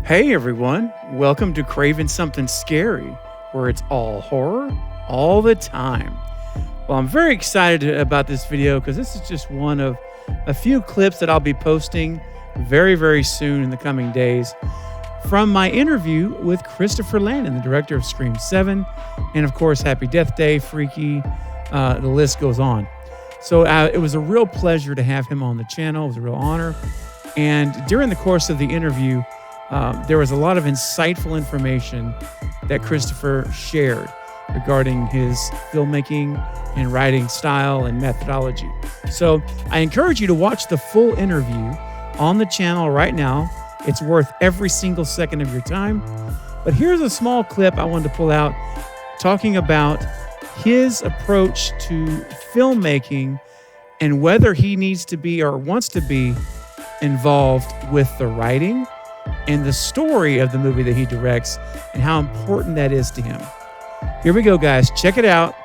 Hey everyone, welcome to Craving Something Scary, where it's all horror all the time. Well, I'm very excited about this video because this is just one of a few clips that I'll be posting very, very soon in the coming days from my interview with Christopher Landon, the director of Scream 7, and of course, Happy Death Day, Freaky, the list goes on. So it was a real pleasure to have him on the channel. It was a real honor. And during the course of the interview, there was a lot of insightful information that Christopher shared regarding his filmmaking and writing style and methodology. So I encourage you to watch the full interview on the channel right now. It's worth every single second of your time. But here's a small clip I wanted to pull out talking about his approach to filmmaking and whether he needs to be or wants to be involved with the writing and the story of the movie that he directs and how important that is to him. Here we go, guys. Check it out.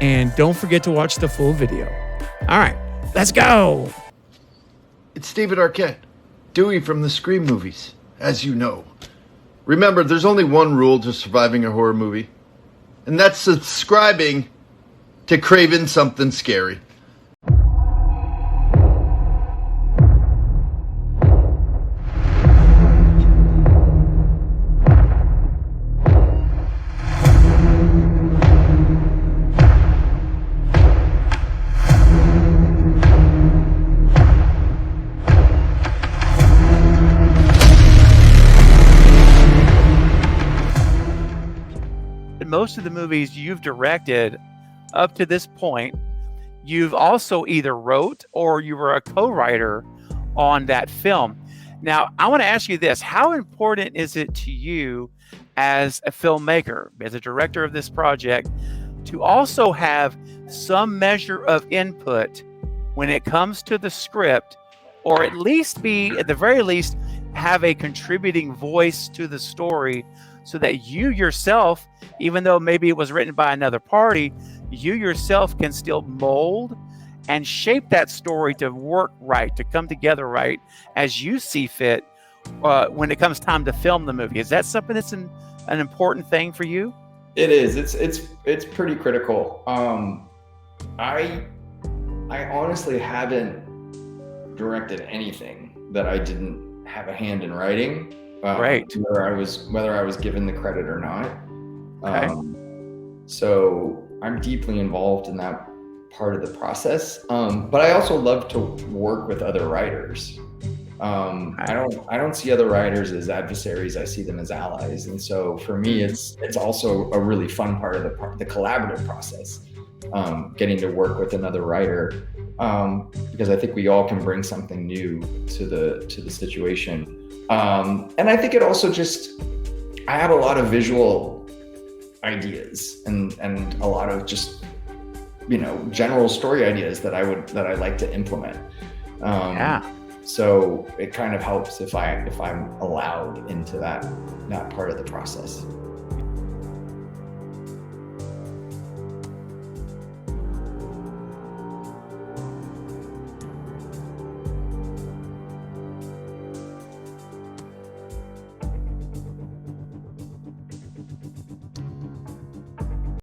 And don't forget to watch the full video. All right, let's go. It's David Arquette, Dewey from the Scream movies, as you know. Remember, there's only one rule to surviving a horror movie, and that's subscribing to Craving Something Scary. Most of the movies you've directed up to this point, you've also either wrote or you were a co-writer on that film. Now, I want to ask you this. How important is it to you as a filmmaker, as a director of this project, to also have some measure of input when it comes to the script, or at least be, at the very least, have a contributing voice to the story so that you yourself, even though maybe it was written by another party, you yourself can still mold and shape that story to work right, to come together right as you see fit when it comes time to film the movie? Is that something that's an important thing for you? It is. It's pretty critical. I honestly haven't directed anything that I didn't have a hand in writing. Right. Whether I was given the credit or not. Okay. So I'm deeply involved in that part of the process. But I also love to work with other writers. I don't see other writers as adversaries. I see them as allies. And so for me, it's also a really fun part of the collaborative process. Getting to work with another writer, because I think we all can bring something new to the situation. And I think it also I have a lot of visual ideas and a lot of just, general story ideas that I like to implement. So it kind of helps if I'm allowed into that part of the process.